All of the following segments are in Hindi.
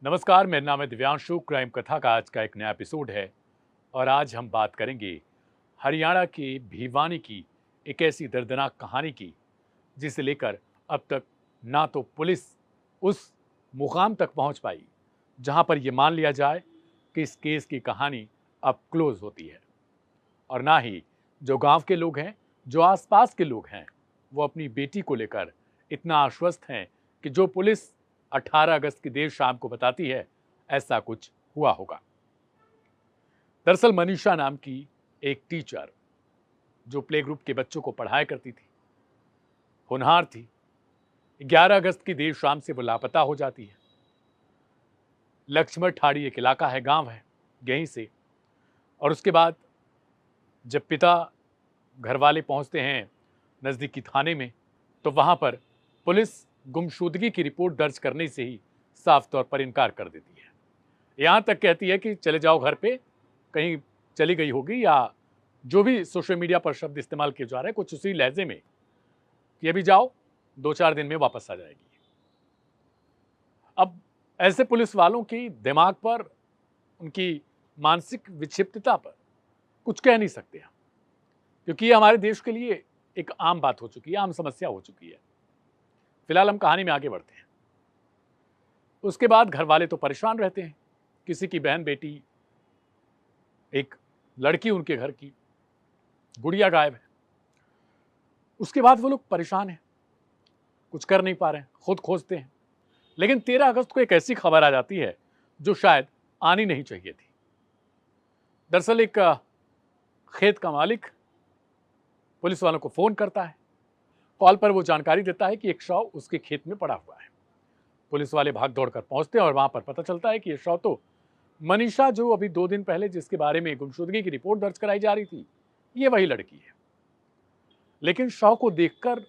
नमस्कार, मेरा नाम है दिव्यांशु। क्राइम कथा का आज का एक नया एपिसोड है और आज हम बात करेंगे हरियाणा के भिवानी की एक ऐसी दर्दनाक कहानी की जिसे लेकर अब तक ना तो पुलिस उस मुकाम तक पहुंच पाई जहां पर यह मान लिया जाए कि इस केस की कहानी अब क्लोज होती है, और ना ही जो गांव के लोग हैं, जो आसपास के लोग हैं, वो अपनी बेटी को लेकर इतना आश्वस्त हैं कि जो पुलिस 18 अगस्त की देर शाम को बताती है ऐसा कुछ हुआ होगा। दरअसल मनीषा नाम की एक टीचर जो प्ले ग्रुप के बच्चों को पढ़ाया करती थी, होनहार थी, 11 अगस्त की देर शाम से वो लापता हो जाती है। लक्ष्मण ठाड़ी एक इलाका है, गांव है यहीं से। और उसके बाद जब पिता घर वाले पहुंचते हैं नजदीकी थाने में, तो वहां पर पुलिस गुमशुदगी की रिपोर्ट दर्ज करने से ही साफ तौर पर इनकार कर देती है। यहां तक कहती है कि चले जाओ घर पे, कहीं चली गई होगी, या जो भी सोशल मीडिया पर शब्द इस्तेमाल किए जा रहे हैं कुछ उसी लहजे में कि अभी जाओ, 2-4 दिन में वापस आ जाएगी। अब ऐसे पुलिस वालों की दिमाग पर, उनकी मानसिक विक्षिप्तता पर कुछ कह नहीं सकते हम, क्योंकि ये हमारे देश के लिए एक आम बात हो चुकी है, आम समस्या हो चुकी है। फिलहाल हम कहानी में आगे बढ़ते हैं। उसके बाद घर वाले तो परेशान रहते हैं। किसी की बहन बेटी, एक लड़की उनके घर की, गुड़िया गायब है। उसके बाद वो लोग परेशान हैं, कुछ कर नहीं पा रहे हैं, खुद खोजते हैं। लेकिन 13 अगस्त को एक ऐसी खबर आ जाती है जो शायद आनी नहीं चाहिए थी। दरअसल एक खेत का मालिक पुलिस वालों को फोन करता है। कॉल पर वो जानकारी देता है कि एक शव उसके खेत में पड़ा हुआ है। पुलिस वाले भाग दौड़ कर पहुंचते हैं और वहां पर पता चलता है कि ये शव तो मनीषा, जो अभी 2 दिन पहले जिसके बारे में गुमशुदगी की रिपोर्ट दर्ज कराई जा रही थी, ये वही लड़की है। लेकिन शव को देखकर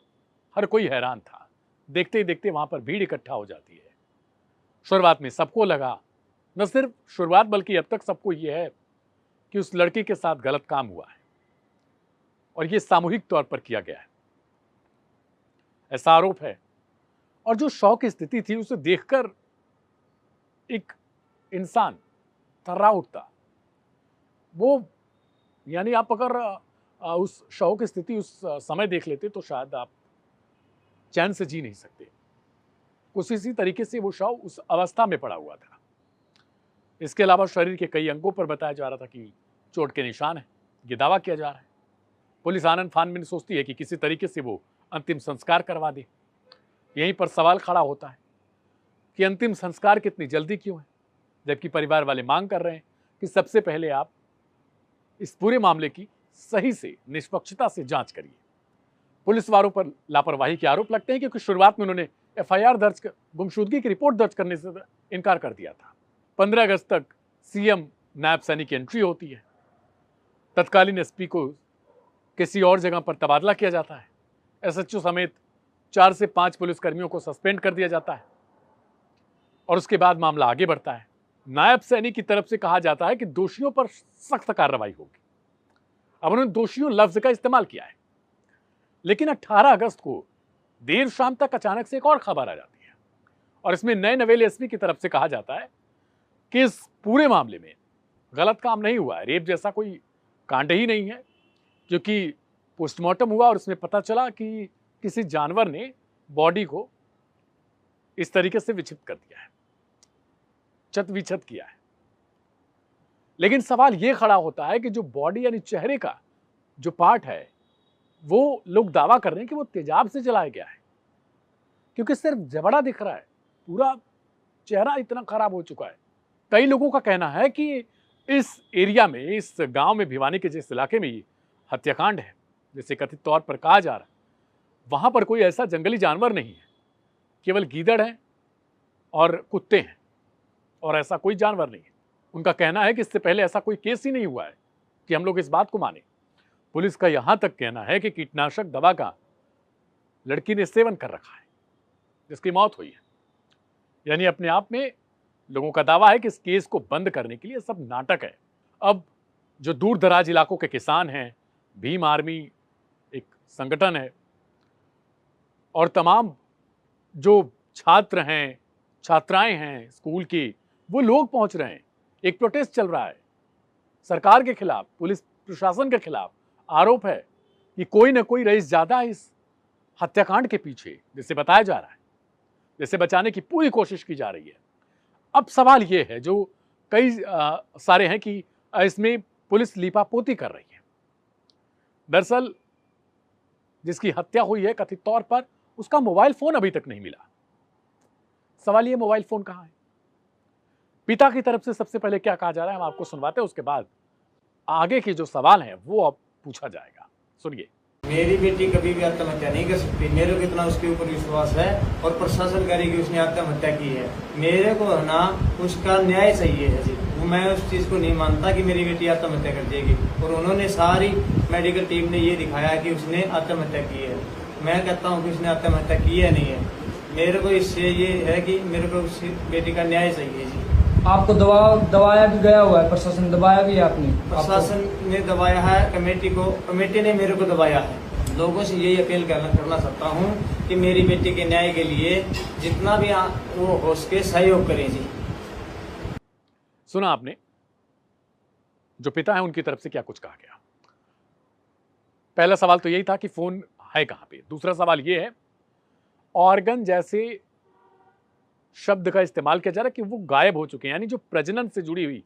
हर कोई हैरान था। देखते ही देखते वहां पर भीड़ इकट्ठा हो जाती है। शुरुआत में सबको लगा, न सिर्फ शुरुआत बल्कि अब तक सबको यह है कि उस लड़की के साथ गलत काम हुआ है और यह सामूहिक तौर पर किया गया है, ऐसा आरोप है। और जो शव की स्थिति थी उसे देखकर एक इंसान थर्रा उठता। वो, यानी आप अगर उस शव की स्थिति उस समय देख लेते तो शायद आप चैन से जी नहीं सकते। कुछ इसी तरीके से वो शव उस अवस्था में पड़ा हुआ था। इसके अलावा शरीर के कई अंगों पर बताया जा रहा था कि चोट के निशान है, ये दावा किया जा रहा है। पुलिस आनन फान में सोचती है कि किसी तरीके से वो अंतिम संस्कार करवा दे। यहीं पर सवाल खड़ा होता है कि अंतिम संस्कार कितनी जल्दी क्यों है, जबकि परिवार वाले मांग कर रहे हैं कि सबसे पहले आप इस पूरे मामले की सही से, निष्पक्षता से जांच करिए। पुलिस वालों पर लापरवाही के आरोप लगते हैं क्योंकि शुरुआत में उन्होंने एफआईआर दर्ज कर, गुमशुदगी की रिपोर्ट दर्ज करने से इनकार कर दिया था। 15 अगस्त तक सीएम नायब सैनी की एंट्री होती है। तत्कालीन एसपी को किसी और जगह पर तबादला किया जाता है। एसएचओ समेत 4 से 5 पुलिसकर्मियों को सस्पेंड कर दिया जाता है और उसके बाद मामला आगे बढ़ता है। नायब सैनी की तरफ से कहा जाता है कि दोषियों पर सख्त कार्रवाई होगी। अब उन्होंने दोषियों लफ्ज का इस्तेमाल किया है। लेकिन 18 अगस्त को देर शाम तक अचानक से एक और खबर आ जाती है और इसमें नए नवेले एसपी की तरफ से कहा जाता है कि इस पूरे मामले में गलत काम नहीं हुआ है, रेप जैसा कोई कांड ही नहीं है, क्योंकि पोस्टमार्टम हुआ और उसमें पता चला कि किसी जानवर ने बॉडी को इस तरीके से विक्षिप्त कर दिया है, चत विक्षत किया है। लेकिन सवाल यह खड़ा होता है कि जो बॉडी यानी चेहरे का जो पार्ट है, वो लोग दावा कर रहे हैं कि वो तेजाब से जलाया गया है, क्योंकि सिर्फ जबड़ा दिख रहा है, पूरा चेहरा इतना खराब हो चुका है। कई लोगों का कहना है कि इस एरिया में, इस गांव में, भिवानी के जिस इलाके में हत्याकांड है, जैसे कथित तौर पर कहा जा रहा है, वहां पर कोई ऐसा जंगली जानवर नहीं है, केवल गीदड़ हैं और कुत्ते हैं, और ऐसा कोई जानवर नहीं है। उनका कहना है कि इससे पहले ऐसा कोई केस ही नहीं हुआ है कि हम लोग इस बात को माने। पुलिस का यहां तक कहना है कि कीटनाशक दवा का लड़की ने सेवन कर रखा है, जिसकी मौत हुई है। यानी अपने आप में लोगों का दावा है कि इस केस को बंद करने के लिए सब नाटक है। अब जो दूर दराज इलाकों के किसान हैं, भीम आर्मी एक संगठन है, और तमाम जो छात्र हैं, छात्राएं हैं स्कूल की, वो लोग पहुंच रहे हैं, एक प्रोटेस्ट चल रहा है सरकार के खिलाफ, पुलिस प्रशासन के खिलाफ। आरोप है कि कोई ना कोई रईस ज्यादा है इस हत्याकांड के पीछे, जिसे बताया जा रहा है, जिसे बचाने की पूरी कोशिश की जा रही है। अब सवाल ये है, जो कई सारे हैं, कि इसमें पुलिस लीपापोती कर रही है। दरअसल जिसकी हत्या हुई है कथित तौर पर, उसका मोबाइल फोन अभी तक नहीं मिला। सवाल ये, मोबाइल फोन कहां है? पिता की तरफ से सबसे पहले क्या कहा जा रहा है, हम आपको सुनवाते हैं, उसके बाद आगे के जो सवाल हैं वो अब पूछा जाएगा। सुनिए। मेरी बेटी कभी भी आत्महत्या नहीं कर सकती। मेरे को कितना उसके ऊपर विश्वास है और प्रशासन करेगी कि उसने आत्महत्या की है। मेरे को है ना उसका न्याय चाहिए है जी। मैं उस चीज को नहीं मानता कि मेरी बेटी आत्महत्या कर देगी। और उन्होंने सारी मेडिकल टीम ने ये दिखाया कि उसने आत्महत्या की है। मैं कहता हूँ कि उसने आत्महत्या की है नहीं है। मेरे को इससे ये है कि मेरे को उस बेटी का न्याय चाहिए जी। आपको दबाया भी गया हुआ है, प्रशासन दबाया भी है आपने? प्रशासन ने दबाया है, कमेटी ने मेरे को दबाया है। लोगों से यही अपील करना चाहता हूँ कि मेरी बेटी के न्याय के लिए जितना भी वो हो सके सहयोग करें जी। सुना आपने, जो पिता है उनकी तरफ से क्या कुछ कहा गया। पहला सवाल तो यही था कि फोन है कहां पे। दूसरा सवाल यह है, ऑर्गन जैसे शब्द का इस्तेमाल किया जा रहा है कि वो गायब हो चुके हैं, यानी जो प्रजनन से जुड़ी हुई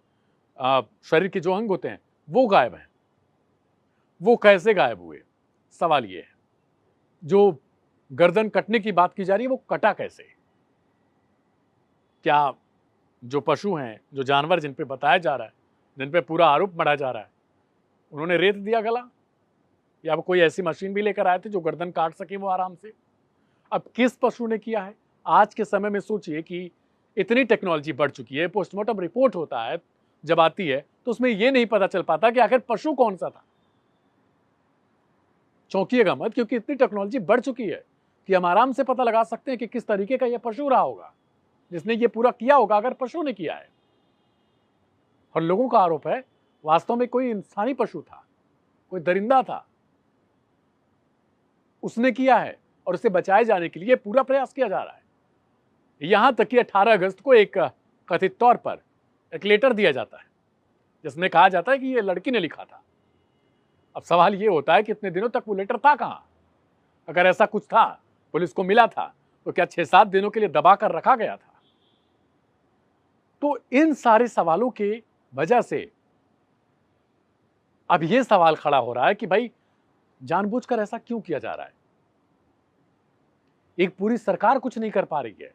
शरीर के जो अंग होते हैं वो गायब हैं। वो कैसे गायब हुए, सवाल ये है। जो गर्दन कटने की बात की जा रही है, वो कटा कैसे? क्या जो पशु हैं, जो जानवर जिन पे बताया जा रहा है, जिन पे पूरा आरोप मढ़ा जा रहा है, उन्होंने रेत दिया गला, या कोई ऐसी मशीन भी लेकर आए थे जो गर्दन काट सके वो आराम से? अब किस पशु ने किया है? आज के समय में सोचिए कि इतनी टेक्नोलॉजी बढ़ चुकी है, पोस्टमार्टम रिपोर्ट होता है जब आती है तो उसमें यह नहीं पता चल पाता कि आखिर पशु कौन सा था। चौंकिएगा मत, क्योंकि इतनी टेक्नोलॉजी बढ़ चुकी है कि हम आराम से पता लगा सकते हैं कि किस तरीके का यह पशु रहा होगा जिसने ये पूरा किया होगा, अगर पशु ने किया है। और लोगों का आरोप है वास्तव में कोई इंसानी पशु था, कोई दरिंदा था, उसने किया है और उसे बचाए जाने के लिए पूरा प्रयास किया जा रहा है। यहां तक कि 18 अगस्त को एक कथित तौर पर एक लेटर दिया जाता है जिसमें कहा जाता है कि यह लड़की ने लिखा था। अब सवाल यह होता है कि इतने दिनों तक वो लेटर था कहां? अगर ऐसा कुछ था, पुलिस को मिला था, तो क्या 6-7 दिनों के लिए दबा कर रखा गया था? तो इन सारे सवालों की वजह से अब यह सवाल खड़ा हो रहा है कि भाई जानबूझकर ऐसा क्यों किया जा रहा है? एक पूरी सरकार कुछ नहीं कर पा रही है।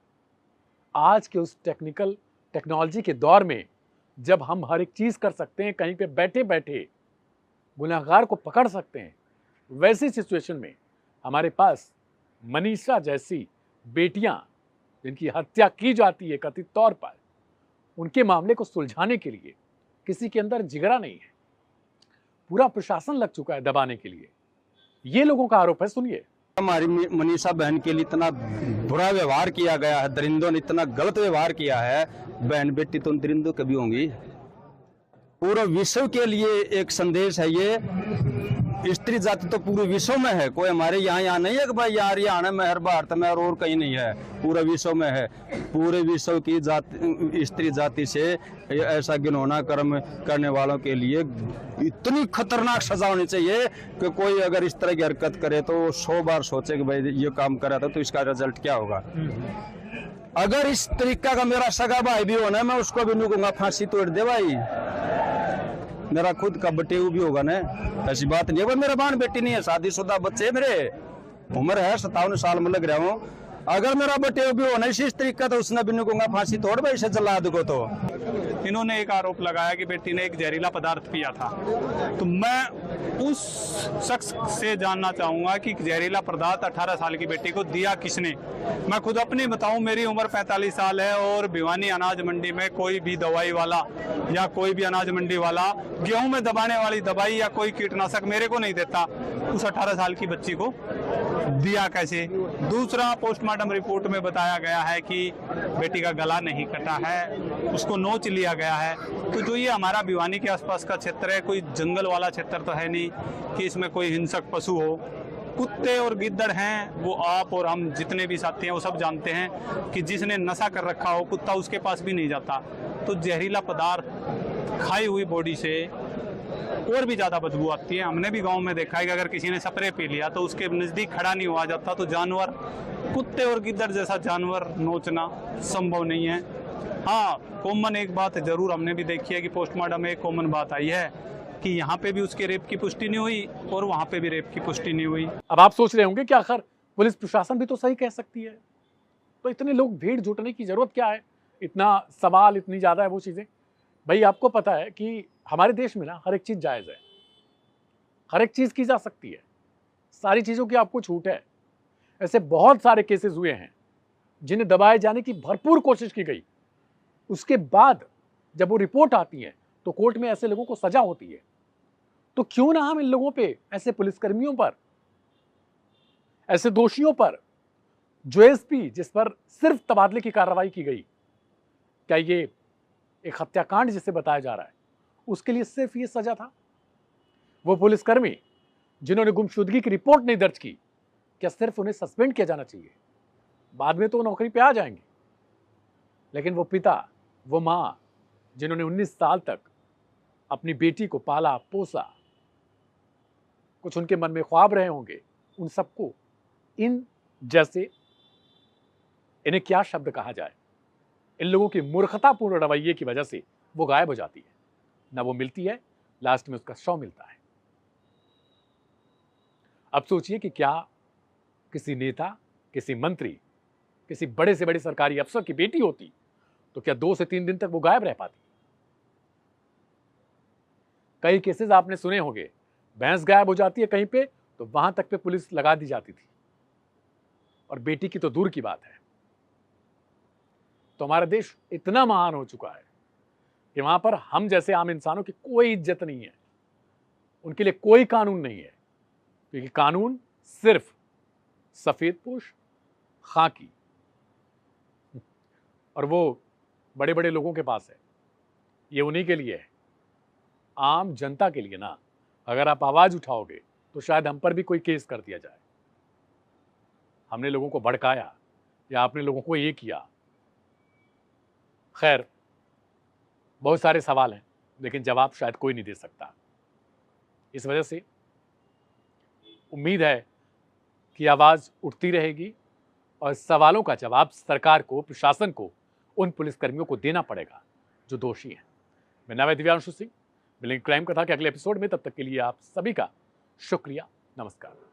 आज के उस टेक्नोलॉजी के दौर में जब हम हर एक चीज कर सकते हैं, कहीं पे बैठे बैठे गुनहगार को पकड़ सकते हैं, वैसी सिचुएशन में हमारे पास मनीषा जैसी बेटियां जिनकी हत्या की जाती है कथित तौर पर, उनके मामले को सुलझाने के लिए किसी के अंदर जिगरा नहीं है। पूरा प्रशासन लग चुका है दबाने के लिए। ये लोगों का आरोप है, सुनिए। हमारी मनीषा बहन के लिए इतना बुरा व्यवहार किया गया है, दरिंदों ने इतना गलत व्यवहार किया है। बहन बेटी तो दरिंदों कभी होंगी। पूरे विश्व के लिए एक संदेश है ये। स्त्री जाति तो पूरे विश्व में है, कोई हमारे यहाँ नहीं है कि भाई यार हरियाणा में, हर भारत में और कहीं नहीं है, पूरे विश्व में है। पूरे विश्व की जाति, स्त्री जाति से ऐसा घिनौना कर्म करने वालों के लिए इतनी खतरनाक सजा होनी चाहिए कि कोई अगर इस तरह की हरकत करे तो 100 बार सोचे कि भाई ये काम करा था तो इसका रिजल्ट क्या होगा। अगर इस तरीका का मेरा सगा भाई भी होना, मैं उसको भी नहीं कहूंगा फांसी तोड़ दे भाई, मेरा खुद का बटेऊ भी होगा ना। ऐसी बात नहीं है। मेरा बहन बेटी नहीं है, शादीशुदा बच्चे, मेरे उम्र है 57 साल में लग रहा हूँ। अगर मेरा बटेऊ भी होना इसी तरीका तो उसने भी नहीं कहूंगा फांसी तोड़ भाई, इसे जला दो। तो इन्होंने एक आरोप लगाया कि बेटी ने एक जहरीला पदार्थ पिया था। तो मैं उस शख्स से जानना चाहूंगा कि जहरीला पदार्थ 18 साल की बेटी को दिया किसने। मैं खुद अपनी बताऊं, मेरी उम्र 45 साल है और भिवानी अनाज मंडी में कोई भी दवाई वाला या कोई भी अनाज मंडी वाला गेहूं में दबाने वाली दवाई या कोई कीटनाशक मेरे को नहीं देता। उस 18 साल की बच्ची को दिया कैसे? दूसरा, पोस्टमार्टम रिपोर्ट में बताया गया है कि बेटी का गला नहीं कटा है, उसको नोच लिया गया है। तो जो ये हमारा भिवानी के आसपास का क्षेत्र है, कोई जंगल वाला क्षेत्र तो है नहीं कि इसमें कोई हिंसक पशु हो। कुत्ते और गिद्दड़ हैं वो आप और हम जितने भी साथी हैं वो सब जानते हैं कि जिसने नशा कर रखा हो कुत्ता उसके पास भी नहीं जाता। तो जहरीला पदार्थ खाई हुई बॉडी से और भी ज़्यादा बदबू आती है। हमने भी गांव में देखा है कि अगर किसी ने स्प्रे पी लिया तो उसके नज़दीक खड़ा नहीं हुआ जाता। तो जानवर, कुत्ते और गिद्दड़ जैसा जानवर नोचना संभव नहीं है। हाँ, कॉमन एक बात जरूर हमने भी देखी है कि पोस्टमार्टम में एक कॉमन बात आई है कि यहाँ पे भी उसके रेप की पुष्टि नहीं हुई और वहाँ पे भी रेप की पुष्टि नहीं हुई। अब आप सोच रहे होंगे कि आखिर पुलिस प्रशासन भी तो सही कह सकती है, तो इतने लोग भीड़ जुटने की जरूरत क्या है, इतना सवाल इतनी ज्यादा है वो चीजें। भाई आपको पता है कि हमारे देश में ना हर एक चीज जायज है, हर एक चीज की जा सकती है, सारी चीजों की आपको छूट है। ऐसे बहुत सारे केसेस हुए हैं जिन्हें दबाए जाने की भरपूर कोशिश की गई, उसके बाद जब वो रिपोर्ट आती है तो कोर्ट में ऐसे लोगों को सजा होती है। तो क्यों ना हम इन लोगों पे, ऐसे पुलिसकर्मियों पर, ऐसे दोषियों पर, जो एसपी जिस पर सिर्फ तबादले की कार्रवाई की गई, क्या ये एक हत्याकांड जिसे बताया जा रहा है उसके लिए सिर्फ ये सजा था? वो पुलिसकर्मी जिन्होंने गुमशुदगी की रिपोर्ट नहीं दर्ज की, क्या सिर्फ उन्हें सस्पेंड किया जाना चाहिए? बाद में तो वो नौकरी पे आ जाएंगे, लेकिन वो पिता, वो मां जिन्होंने 19 साल तक अपनी बेटी को पाला पोसा, कुछ उनके मन में ख्वाब रहे होंगे, उन सबको इन जैसे, इन्हें क्या शब्द कहा जाए, इन लोगों की मूर्खतापूर्ण रवैये की वजह से वो गायब हो जाती है, ना वो मिलती है, लास्ट में उसका शव मिलता है। अब सोचिए कि क्या किसी नेता, किसी मंत्री, किसी बड़े से बड़े सरकारी अफसर की बेटी होती तो क्या 2 से 3 दिन तक वो गायब रह पाती? कई केसेस आपने सुने होंगे, भैंस गायब हो जाती है कहीं पे तो वहां तक पे पुलिस लगा दी जाती थी, और बेटी की तो दूर की बात है। तो हमारा देश इतना महान हो चुका है कि वहां पर हम जैसे आम इंसानों की कोई इज्जत नहीं है, उनके लिए कोई कानून नहीं है, क्योंकि कानून सिर्फ सफेदपोश, खाकी और वो बड़े बड़े लोगों के पास है। ये उन्हीं के लिए है, आम जनता के लिए ना। अगर आप आवाज उठाओगे तो शायद हम पर भी कोई केस कर दिया जाए, हमने लोगों को भड़काया या आपने लोगों को ये किया। खैर, बहुत सारे सवाल हैं, लेकिन जवाब शायद कोई नहीं दे सकता। इस वजह से उम्मीद है कि आवाज उठती रहेगी और सवालों का जवाब सरकार को, प्रशासन को, उन पुलिसकर्मियों को देना पड़ेगा जो दोषी हैं। मैं नाम है दिव्यांशु सिंह, मिलेंगे क्राइम कथा के अगले एपिसोड में। तब तक के लिए आप सभी का शुक्रिया, नमस्कार।